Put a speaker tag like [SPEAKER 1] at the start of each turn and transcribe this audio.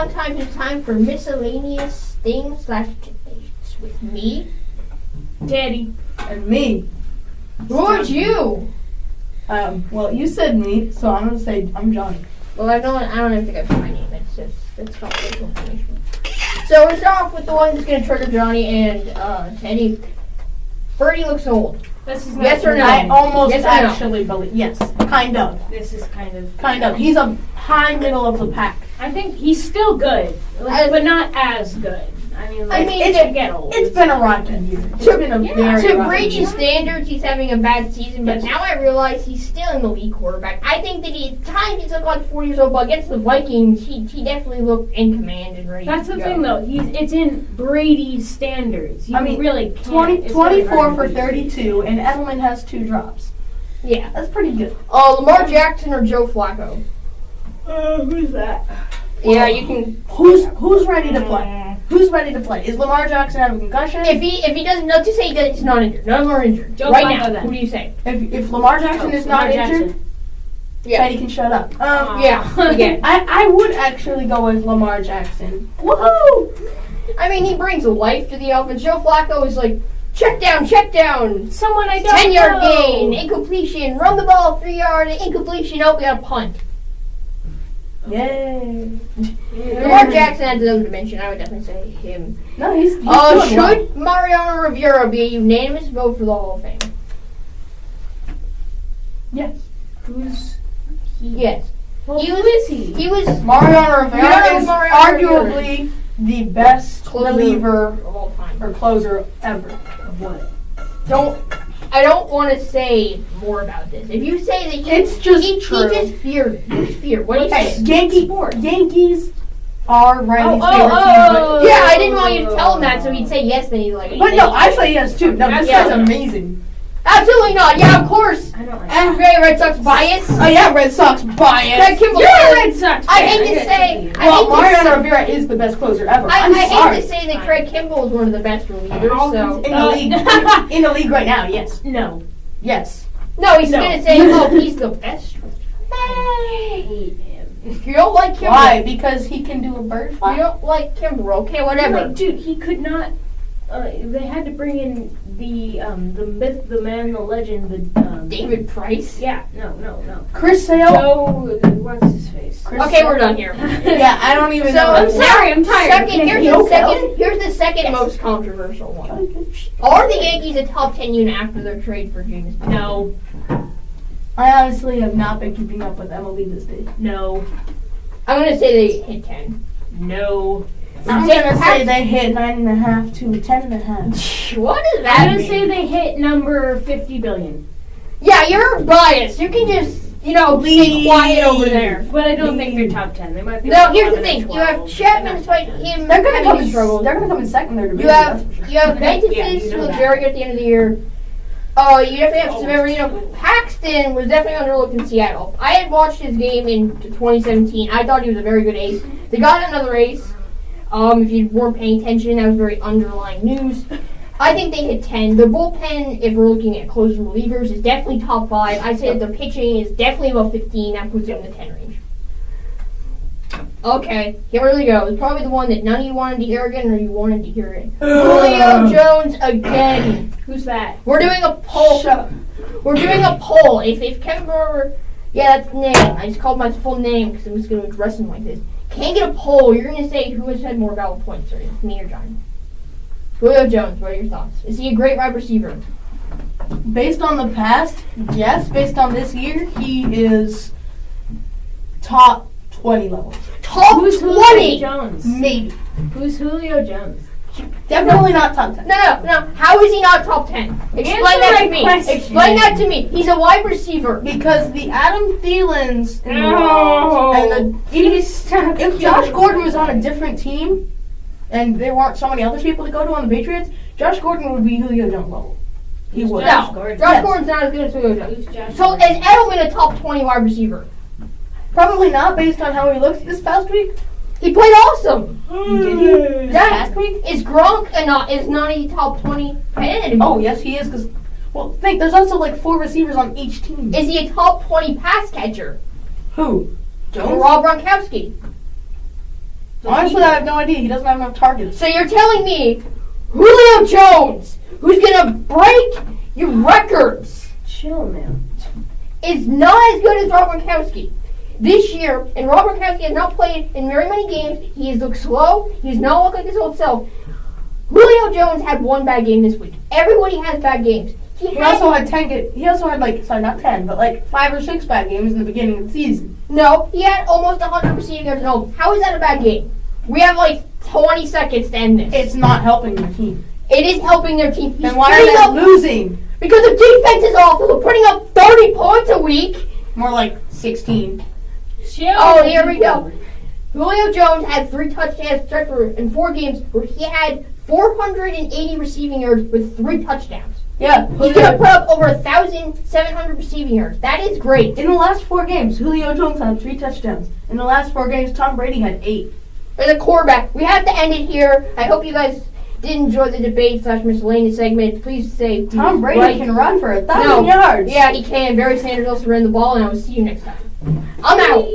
[SPEAKER 1] sometimes it's time for miscellaneous things / debates with me,
[SPEAKER 2] Daddy.
[SPEAKER 3] And me.
[SPEAKER 1] Who are you?
[SPEAKER 3] Well, you said me, so I'm gonna say I'm Johnny.
[SPEAKER 1] Well, I don't even think I put my name. It's confidential information. So we're starting off with the one that's gonna trigger Johnny and Teddy. Birdie looks old.
[SPEAKER 2] This is not
[SPEAKER 1] Yes or no?
[SPEAKER 3] I almost
[SPEAKER 1] Yes or no?
[SPEAKER 3] actually believe. Yes, kind of.
[SPEAKER 2] This is kind of.
[SPEAKER 3] Kind of. He's a high middle of the pack.
[SPEAKER 2] I think he's still good, but not as good. I mean,
[SPEAKER 1] it's
[SPEAKER 2] to get old.
[SPEAKER 3] It's been a rocky year. It's been a very
[SPEAKER 1] To
[SPEAKER 3] rocky
[SPEAKER 1] Brady's
[SPEAKER 3] year.
[SPEAKER 1] standards, he's having a bad season, but now I realize he's still in the league quarterback. I think that at times he's like 4 years old, but against the Vikings, he definitely looked in command and ready.
[SPEAKER 2] That's
[SPEAKER 1] to
[SPEAKER 2] the
[SPEAKER 1] go.
[SPEAKER 2] thing, though. It's in Brady's standards. You really can't.
[SPEAKER 3] 24 for 32, and Edelman has 2 drops.
[SPEAKER 1] Yeah.
[SPEAKER 3] That's pretty good.
[SPEAKER 1] Lamar Jackson or Joe Flacco?
[SPEAKER 2] Who's that?
[SPEAKER 1] Yeah, you can.
[SPEAKER 3] Who's ready to play? Who's ready to play? Is Lamar Jackson having a concussion?
[SPEAKER 1] If he doesn't know to say that he's not injured, none of them are injured.
[SPEAKER 2] Joe
[SPEAKER 1] right
[SPEAKER 2] Flacco,
[SPEAKER 1] now,
[SPEAKER 2] then.
[SPEAKER 1] who do you say?
[SPEAKER 3] If Lamar Jackson is not injured, Teddy can shut up.
[SPEAKER 1] Yeah, again.
[SPEAKER 3] I would actually go with Lamar Jackson. Woohoo!
[SPEAKER 1] I mean, he brings life to the offense. Joe Flacco is like, check down,
[SPEAKER 2] Someone I don't
[SPEAKER 1] 10-yard
[SPEAKER 2] know.
[SPEAKER 1] gain, incompletion, run the ball 3-yard, incompletion, we got a punt.
[SPEAKER 3] Yay.
[SPEAKER 1] Lamar Jackson adds another dimension. I would definitely say him.
[SPEAKER 3] No, he's doing well.
[SPEAKER 1] Should Mariano Rivera be a unanimous vote for the Hall of Fame?
[SPEAKER 3] Yes.
[SPEAKER 2] Who's
[SPEAKER 1] Yes.
[SPEAKER 2] Who is he?
[SPEAKER 1] He was
[SPEAKER 3] Mariano
[SPEAKER 1] You don't
[SPEAKER 3] Rivera
[SPEAKER 1] know
[SPEAKER 3] is
[SPEAKER 1] Mariano Rivera
[SPEAKER 3] arguably the best
[SPEAKER 1] Closer.
[SPEAKER 3] reliever
[SPEAKER 1] of all time.
[SPEAKER 3] or closer ever.
[SPEAKER 2] What?
[SPEAKER 1] I don't want to say more about this. If you say that
[SPEAKER 3] It's just
[SPEAKER 1] he
[SPEAKER 3] true.
[SPEAKER 1] just feared. There's fear. What do you
[SPEAKER 3] Hey,
[SPEAKER 1] say?
[SPEAKER 3] Yankees are Riley's favorite team.
[SPEAKER 2] oh.
[SPEAKER 1] Yeah, I didn't want you to tell him that, so he'd say yes. Then he'd like.
[SPEAKER 3] But no, I say yes too. No, this
[SPEAKER 1] Yeah.
[SPEAKER 3] guy's amazing.
[SPEAKER 1] Absolutely not. Yeah, of course.
[SPEAKER 2] I don't like
[SPEAKER 1] And Red Sox bias.
[SPEAKER 3] Oh yeah, Red Sox
[SPEAKER 1] Greg
[SPEAKER 3] bias.
[SPEAKER 1] Kimball.
[SPEAKER 2] You're a Red Sox
[SPEAKER 1] I
[SPEAKER 2] fan.
[SPEAKER 1] hate to say.
[SPEAKER 3] Well, Mariano Rivera is the best closer ever.
[SPEAKER 1] I
[SPEAKER 3] I'm
[SPEAKER 1] hate
[SPEAKER 3] sorry.
[SPEAKER 1] to say that Craig Kimball is one of the best relievers. So
[SPEAKER 3] In the league, in the league right now, yes,
[SPEAKER 2] No.
[SPEAKER 3] yes.
[SPEAKER 1] no, he's
[SPEAKER 2] No.
[SPEAKER 1] gonna say, "Oh, he's the best."
[SPEAKER 2] I hate him.
[SPEAKER 1] If you don't like Kimball,
[SPEAKER 3] Why? Because he can do a bird
[SPEAKER 1] you
[SPEAKER 3] fly.
[SPEAKER 1] don't like Kimball. Okay, whatever.
[SPEAKER 2] Like, dude, he could not. They had to bring in the myth, the man, the legend, the
[SPEAKER 1] David Price.
[SPEAKER 2] Yeah, no.
[SPEAKER 3] Chris Sale.
[SPEAKER 2] Joe, what's his face?
[SPEAKER 3] Chris
[SPEAKER 1] Okay,
[SPEAKER 3] Sale.
[SPEAKER 1] we're done here.
[SPEAKER 3] Yeah, I don't even know.
[SPEAKER 2] I'm sorry, I'm tired.
[SPEAKER 1] Here's the second most controversial one. Are the Yankees a top 10 unit after their trade for James?
[SPEAKER 2] No,
[SPEAKER 3] I honestly have not been keeping up with MLB this day.
[SPEAKER 2] no,
[SPEAKER 1] I'm gonna say they hit 10.
[SPEAKER 2] no.
[SPEAKER 3] I'm gonna say they hit 9.5 to 10.5.
[SPEAKER 1] What does
[SPEAKER 2] I'm
[SPEAKER 1] that
[SPEAKER 2] gonna
[SPEAKER 1] mean?
[SPEAKER 2] say they hit number 50 billion.
[SPEAKER 1] Yeah, you're biased. You can just, stay quiet over there.
[SPEAKER 2] But I don't think they're top 10. They might be.
[SPEAKER 1] No,
[SPEAKER 2] like
[SPEAKER 1] here's the
[SPEAKER 2] 11
[SPEAKER 1] thing.
[SPEAKER 2] and
[SPEAKER 1] You have
[SPEAKER 2] 12,
[SPEAKER 1] Chapman
[SPEAKER 2] but
[SPEAKER 1] fight
[SPEAKER 2] not-
[SPEAKER 1] him.
[SPEAKER 3] They're gonna come.
[SPEAKER 1] struggle.
[SPEAKER 3] They're gonna come in second in their division.
[SPEAKER 1] You have
[SPEAKER 3] that's for sure.
[SPEAKER 1] you have
[SPEAKER 2] Yeah, you
[SPEAKER 1] Ventus
[SPEAKER 2] know
[SPEAKER 1] who looked
[SPEAKER 2] that.
[SPEAKER 1] very good at the end of the year. You definitely have Severino. Paxton was definitely underlooked in Seattle. I had watched his game in 2017. I thought he was a very good ace. They got another ace. If you weren't paying attention, that was very underlying news. I think they hit 10. The bullpen, if we're looking at closers and relievers, is definitely top 5. I'd say that the pitching is definitely above 15. That puts it in the 10 range. Okay, here we go. It's probably the one that none of you wanted to hear again, or you wanted to hear it. Julio Jones again.
[SPEAKER 2] Who's that?
[SPEAKER 1] We're doing a poll.
[SPEAKER 3] Shut up.
[SPEAKER 1] We're doing a poll. If Kevin Brewer, yeah, that's the name. I just called my full name because I'm just going to address him like this. Can't get a poll. You're going to say who has had more valid points, right? Me or John? Julio Jones, what are your thoughts? Is he a great wide receiver?
[SPEAKER 3] Based on the past, yes. Based on this year, he is top 20 level.
[SPEAKER 1] Top
[SPEAKER 2] Who's
[SPEAKER 1] 20!
[SPEAKER 2] Julio Jones?
[SPEAKER 3] Maybe.
[SPEAKER 2] Who's Julio Jones?
[SPEAKER 3] Definitely not top 10.
[SPEAKER 1] No. How is he not top 10? Explain
[SPEAKER 2] Answer
[SPEAKER 1] that
[SPEAKER 2] my
[SPEAKER 1] to me.
[SPEAKER 2] question.
[SPEAKER 1] Explain that to me. He's a wide receiver.
[SPEAKER 3] Because the Adam Thielens in the
[SPEAKER 2] No.
[SPEAKER 3] and the if Josh Gordon was on a different team and there weren't so many other people to go to on the Patriots, Josh Gordon would be Julio Jones level. He would.
[SPEAKER 2] Josh
[SPEAKER 1] No,
[SPEAKER 2] Gordon?
[SPEAKER 1] Josh
[SPEAKER 3] Yes.
[SPEAKER 1] Gordon's not as good as Julio Jones.
[SPEAKER 2] Who's Josh
[SPEAKER 1] So
[SPEAKER 2] Gordon?
[SPEAKER 1] is Edelman a top 20 wide receiver?
[SPEAKER 3] Probably not based on how he looked this past week.
[SPEAKER 1] He played awesome.
[SPEAKER 3] Did he? This
[SPEAKER 1] Yeah.
[SPEAKER 3] past week?
[SPEAKER 1] Is Gronk is not a top 20 tight end anymore?
[SPEAKER 3] Oh, yes, he is. Because, well, think, there's also like 4 receivers on each team.
[SPEAKER 1] Is he a top 20 pass catcher?
[SPEAKER 3] Who? Jones?
[SPEAKER 1] Rob Gronkowski.
[SPEAKER 3] Honestly, I have no idea. He doesn't have enough targets.
[SPEAKER 1] So you're telling me Julio Jones, who's gonna break your records,
[SPEAKER 2] Chill, man.
[SPEAKER 1] is not as good as Rob Gronkowski. This year, and Rob Gronkowski has not played in very many games. He has looked slow. He's not looked like his old self. Julio Jones had one bad game this week. Everybody has bad games.
[SPEAKER 3] He also had 10. He also had not 10, but 5 or 6 bad games in the beginning of the season.
[SPEAKER 1] No, he had almost 100 receiving yards. No, how is that a bad game? We have 20 seconds to end this.
[SPEAKER 3] It's not helping their team.
[SPEAKER 1] It is helping their team.
[SPEAKER 3] Then why are they losing?
[SPEAKER 1] Because the defense is awful. They're putting up 30 points a week.
[SPEAKER 3] More like 16.
[SPEAKER 2] Chill.
[SPEAKER 1] Oh, here we go. Julio Jones had 3 touchdowns in 4 games where he had 480 receiving yards with 3 touchdowns.
[SPEAKER 3] Yeah.
[SPEAKER 1] He's going to put up over 1,700 receiving yards. That is great.
[SPEAKER 3] In the last 4 games, Julio Jones had 3 touchdowns. In the last 4 games, Tom Brady had 8.
[SPEAKER 1] For the quarterback, we have to end it here. I hope you guys did enjoy the debate/miscellaneous segment. Please say
[SPEAKER 3] Tom Brady can run for 1,000
[SPEAKER 1] No.
[SPEAKER 3] yards.
[SPEAKER 1] Yeah, he can. Barry Sanders also ran the ball, and I will see you next time. I'm out.